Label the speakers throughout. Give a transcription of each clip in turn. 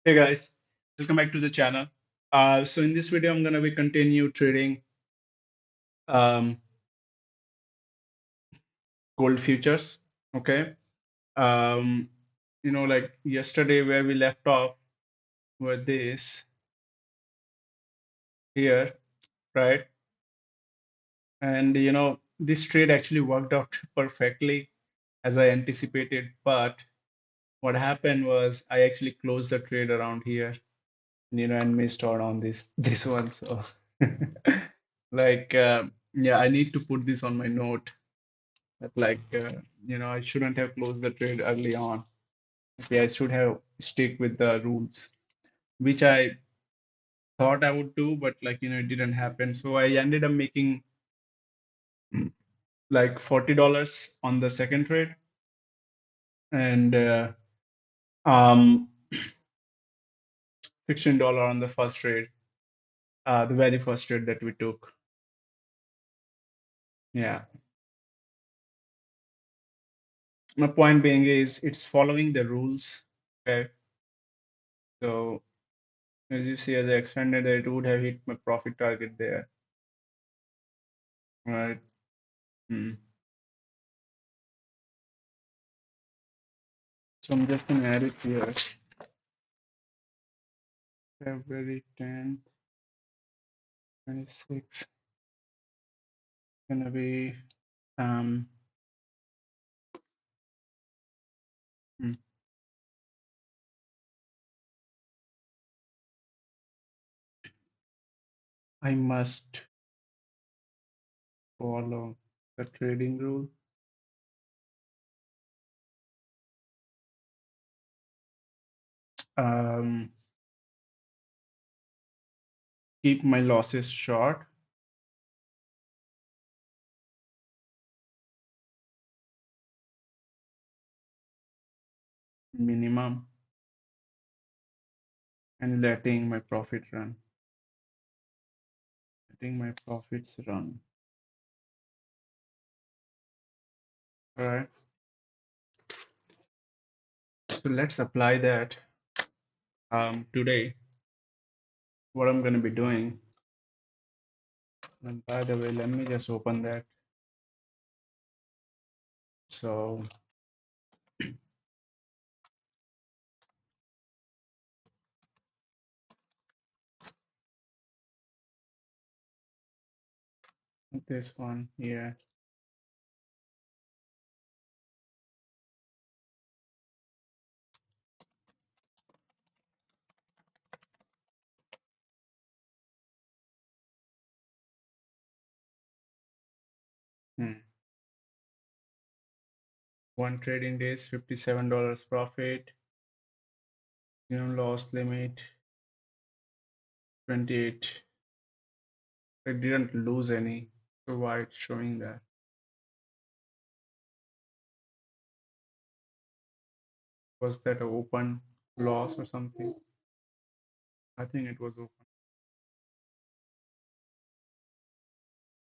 Speaker 1: Hey guys, welcome back to the channel. So in this video, I'm gonna be continue trading um, gold futures. Okay. Um, like yesterday where we left off were this here, right? And this trade actually worked out perfectly as I anticipated. But what happened was I actually closed the trade around here, and missed out on this this one. So like yeah, I need to put this on my note. That I shouldn't have closed the trade early on. Okay, I should have stick with the rules, which I thought I would do, but it didn't happen. So I ended up making like $40 on the second trade and um $16 on the first trade, the very first trade that we took. Yeah. My point being is it's following the rules. Okay. So as you see, as I expanded, it would have hit my profit target there. Right. Hmm. So I'm just gonna add it here. February 10th, 26, gonna be um hmm, I must follow the trading rule. Um, keep my losses short. Minimum and letting my profit run. Letting my profits run. All right. So let's apply that today. What I'm gonna be doing. And by the way, let me just open that. So this one here. Hmm. One trading days, $57 profit. Loss limit 28. I didn't lose any. So why it's showing that? Was that an open loss or something? I think it was open.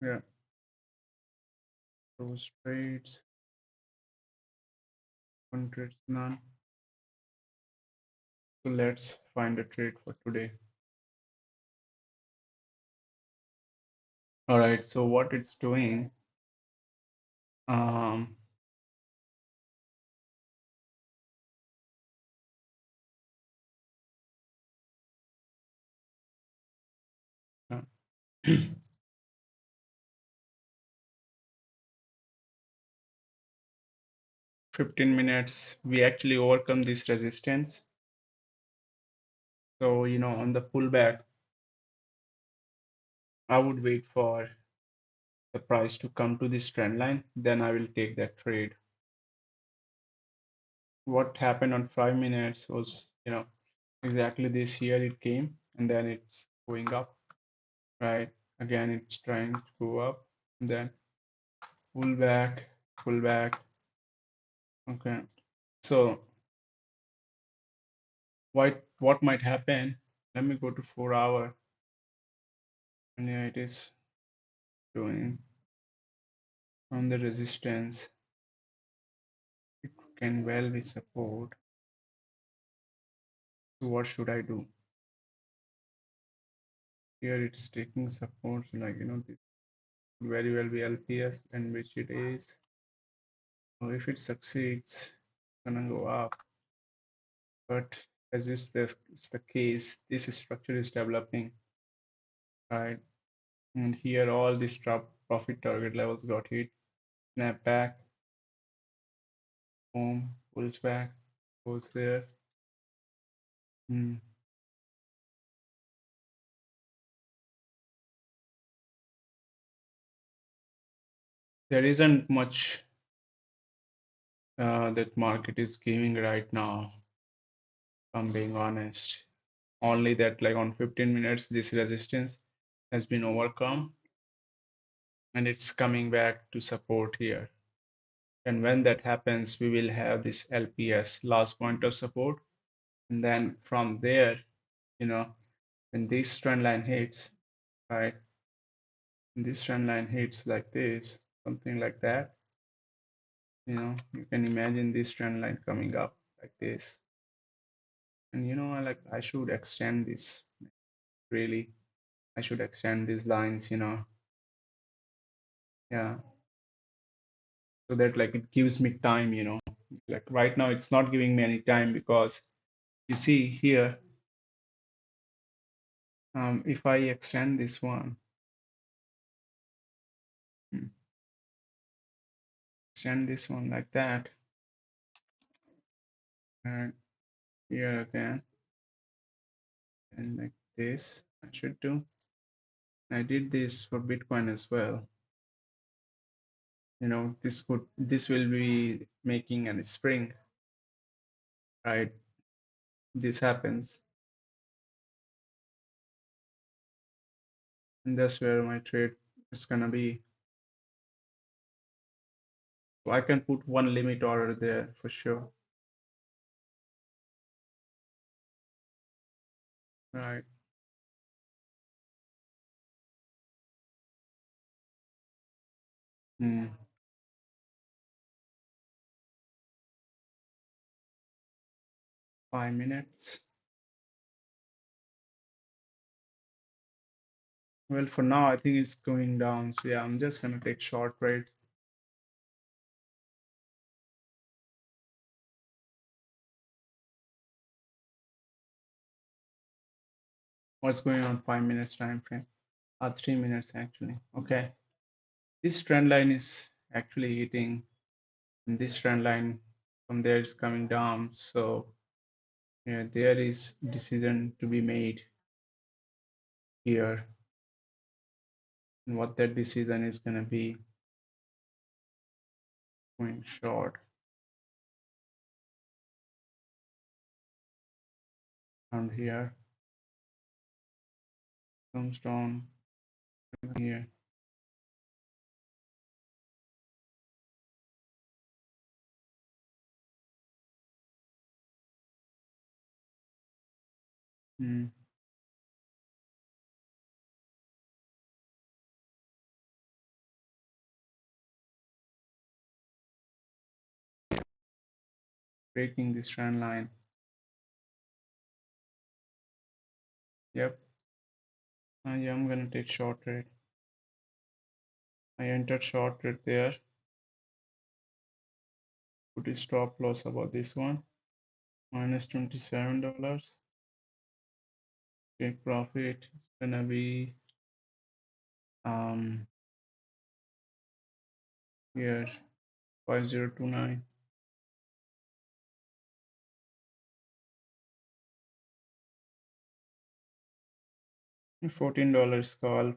Speaker 1: Yeah, those trades, one trades, none. So let's find a trade for today. All right, so what it's doing, um, uh, 15 minutes, we actually overcome this resistance. So, on the pullback, I would wait for the price to come to this trend line, then I will take that trade. What happened on 5 minutes was, exactly this here it came and then it's going up, right? Again, it's trying to go up, and then pull back, pull back. Okay. So what might happen? Let me go to 4 hour, and yeah, it is doing on the resistance. It can well be support. So what should I do? Here it's taking support, like this could very well be LPS, and which it is. So if it succeeds, it's gonna go up. But as is the case, this structure is developing, right? And here all these top profit target levels got hit. Snap back, home, pulls back, goes there. Hmm. There isn't much that market is giving right now, if I'm being honest. Only that like on 15 minutes, this resistance has been overcome and it's coming back to support here. And when that happens, we will have this LPS, last point of support. And then from there, you know, when this trend line hits, right? When this trend line hits like this, something like that, you can imagine this trend line coming up like this. And I should extend this really. I should extend these lines. Yeah, so that like it gives me time. Like right now it's not giving me any time because you see here, if I extend this one, hmm, extend this one like that, and here again, and like this, I should do. I did this for Bitcoin as well. This will be making a spring, right? This happens, and that's where my trade is gonna be. So I can put one limit order there for sure. Right. Hmm. 5 minutes. Well, for now, I think it's going down. So yeah, I'm just gonna take short trade. What's going on 5 minutes time frame? 3 minutes actually. Okay. This trend line is actually hitting, and this trend line from there is coming down. So yeah, there is decision to be made here, and what that decision is gonna be going short around here, comes down here. Hmm. Breaking this trend line. Yep. Yeah, I'm gonna take short trade. I entered short trade there. Put a stop loss about this one. -$27. Take profit. It's gonna be um here 5029. $14 call.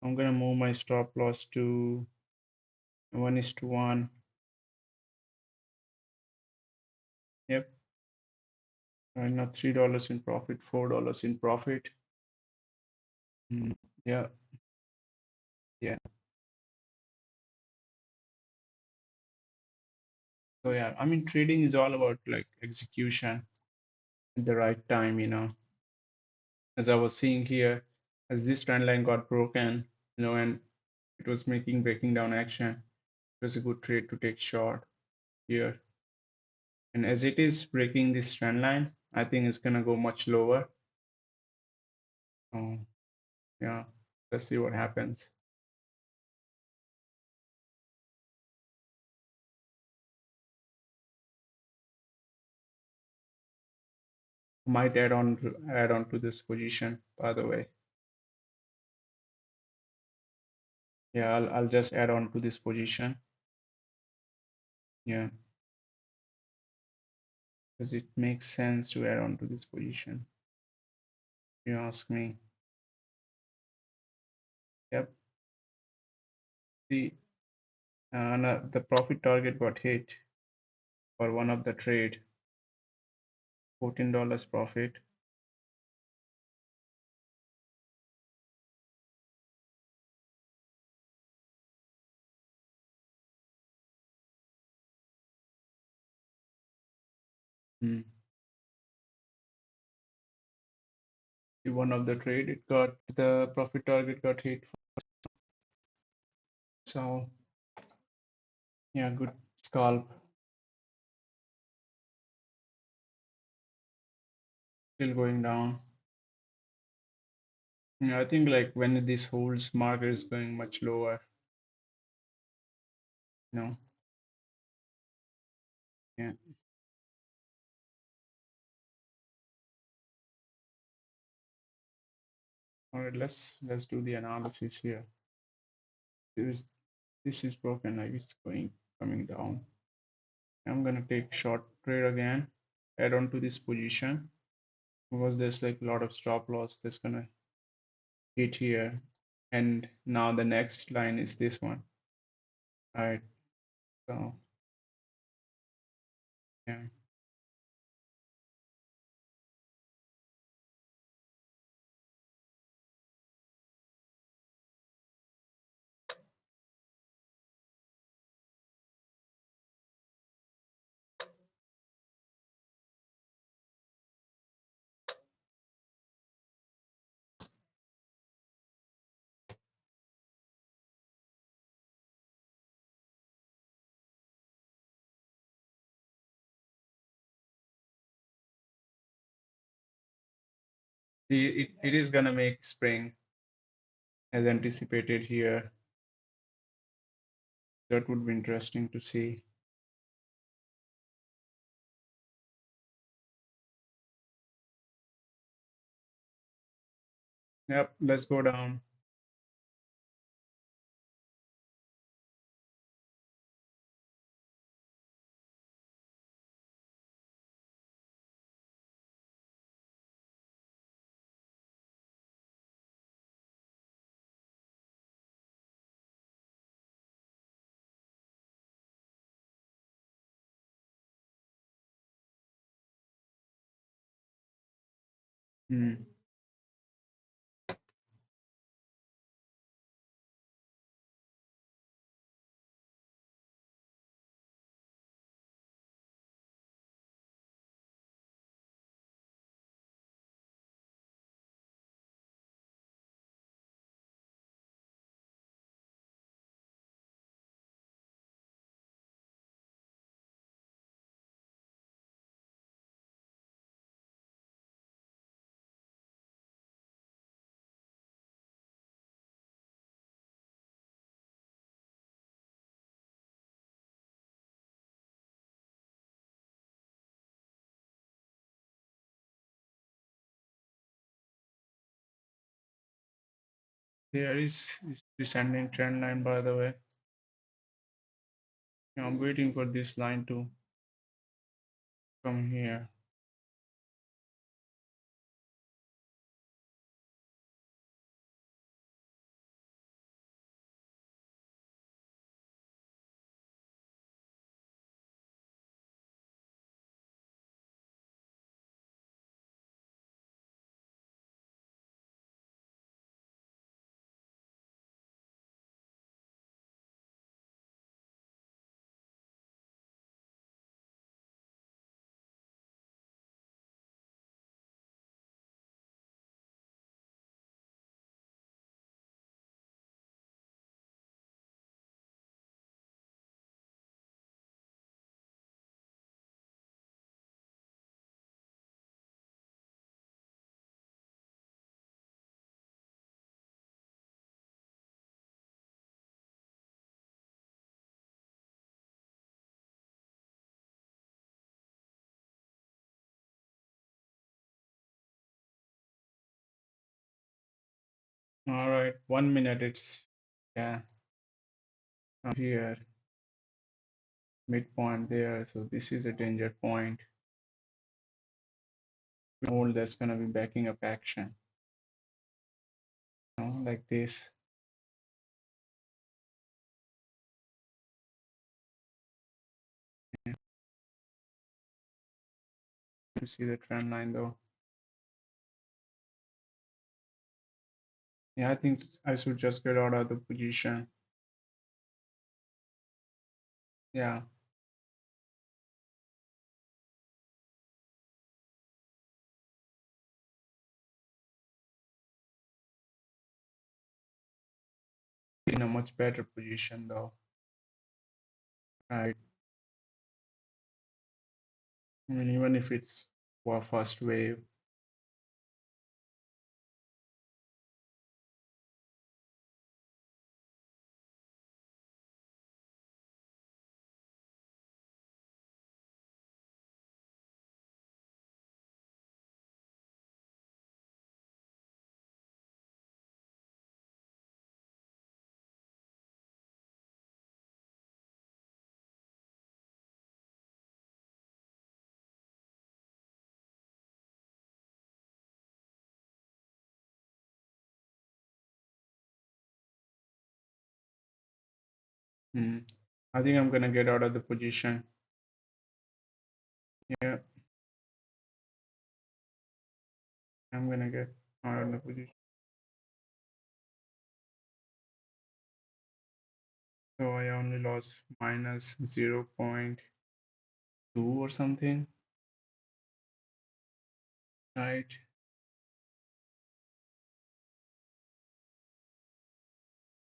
Speaker 1: I'm gonna move my stop loss to 1:1. Yep. Right now $3 in profit, $4 in profit. Yeah, yeah. So yeah, I mean trading is all about like execution at the right time. As I was seeing here, as this trend line got broken, and it was making breaking down action, it was a good trade to take short here. And as it is breaking this trend line, I think it's gonna go much lower. So yeah, let's see what happens. Might add on to this position, by the way. Yeah, I'll just add on to this position. Yeah, because it makes sense to add on to this position. You ask me. Yep. See, the profit target got hit for one of the trade, $14 profit. Hmm. See, one of the trade, it got the profit target got hit. So yeah, good scalp. Still going down. Yeah, I think like when this holds, market is going much lower. You know. Yeah. All right, let's do the analysis here. This this is broken, like it's going coming down. I'm gonna take short trade again, add on to this position because there's like a lot of stop loss that's gonna hit here. And now the next line is this one. All right, so yeah. See, it is gonna make spring as anticipated here. That would be interesting to see. Yep, let's go down. Hmm. There is descending trend line, by the way. I'm waiting for this line to come here. All right, 1 minute. It's yeah, from here, midpoint there. So this is a danger point. Hold that's gonna be backing up action, like this. You see the trend line though. Yeah, I think I should just get out of the position. Yeah, in a much better position though. Right. I mean, even if it's for first wave, hmm, I think I'm gonna get out of the position. Yeah, I'm gonna get out of the position. So I only lost minus 0.2 or something, right?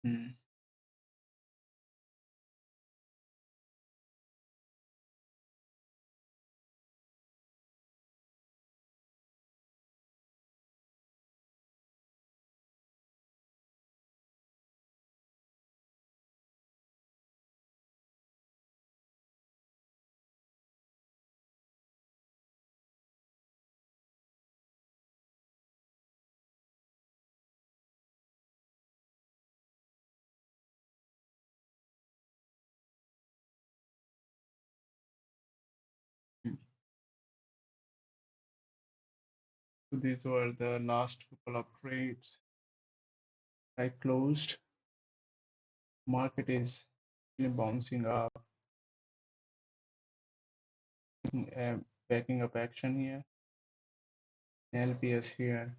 Speaker 1: Hmm. So these were the last couple of trades I closed. Market is bouncing up, uh, backing up action here. LPS here.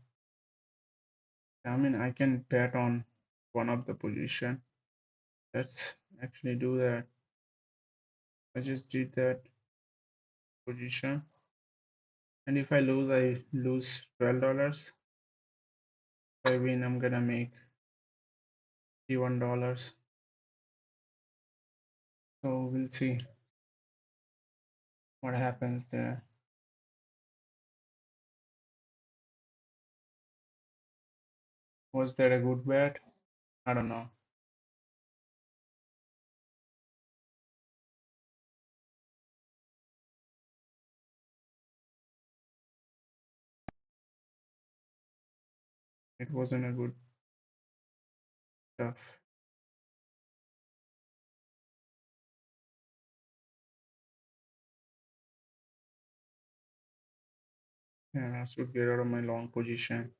Speaker 1: I mean, I can bet on one of the position. Let's actually do that. I just did that position, and if I lose $12. If I win, I'm gonna make $51. So we'll see what happens there. Was that a good bet? I don't know. It wasn't a good stuff. Yeah, I should get out of my long position.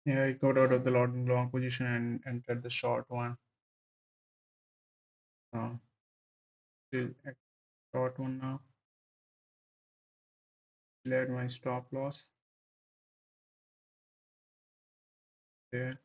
Speaker 1: Yeah, I got out of the long position and entered the short one. Still at short one now. Cleared my stop loss there.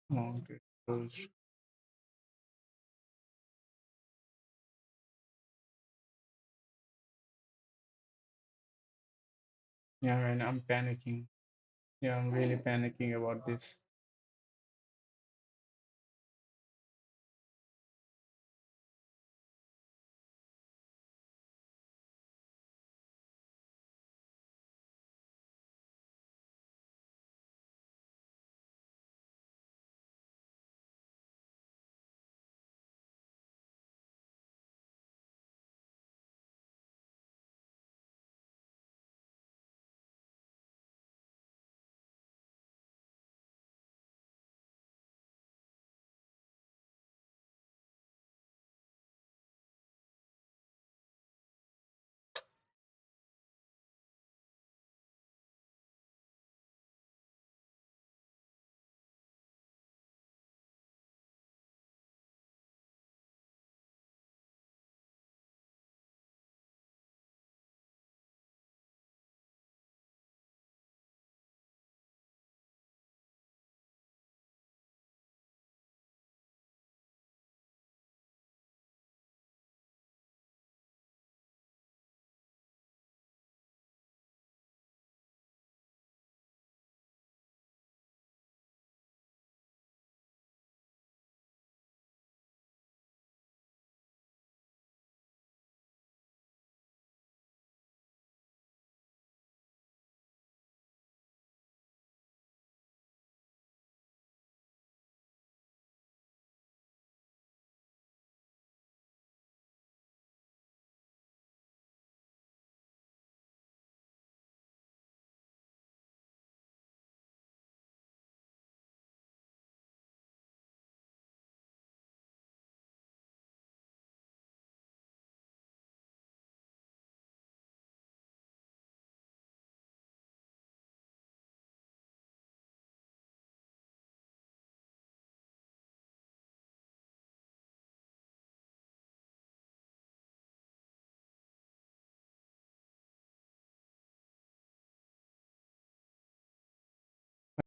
Speaker 1: Mounted closed. Yeah, and I'm panicking. Yeah, I'm really panicking about this.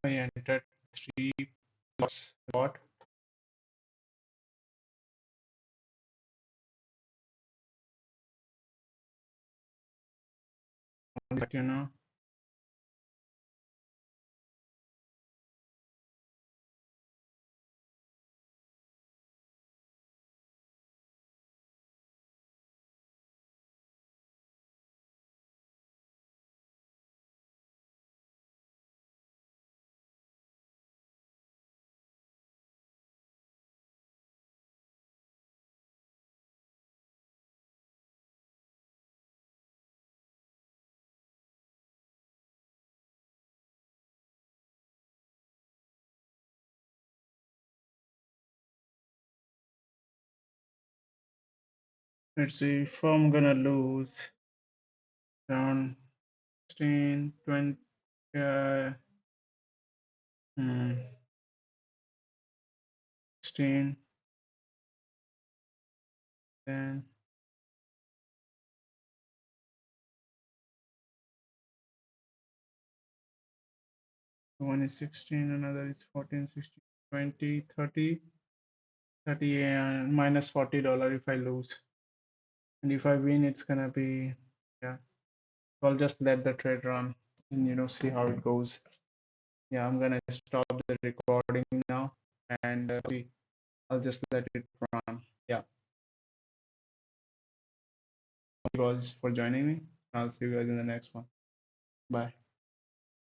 Speaker 1: I entered three plots. What? But you know, let's see if I'm gonna lose around 16, 20, hmm, 16, 10. One is 16, another is 14, 16, 20, 30, 30, and minus $40 if I lose. And if I win, it's gonna be, yeah. So I'll just let the trade run and see how it goes. Yeah, I'm gonna stop the recording now and see. I'll just let it run. Yeah, thank you guys for joining me. I'll see you guys in the next one. Bye.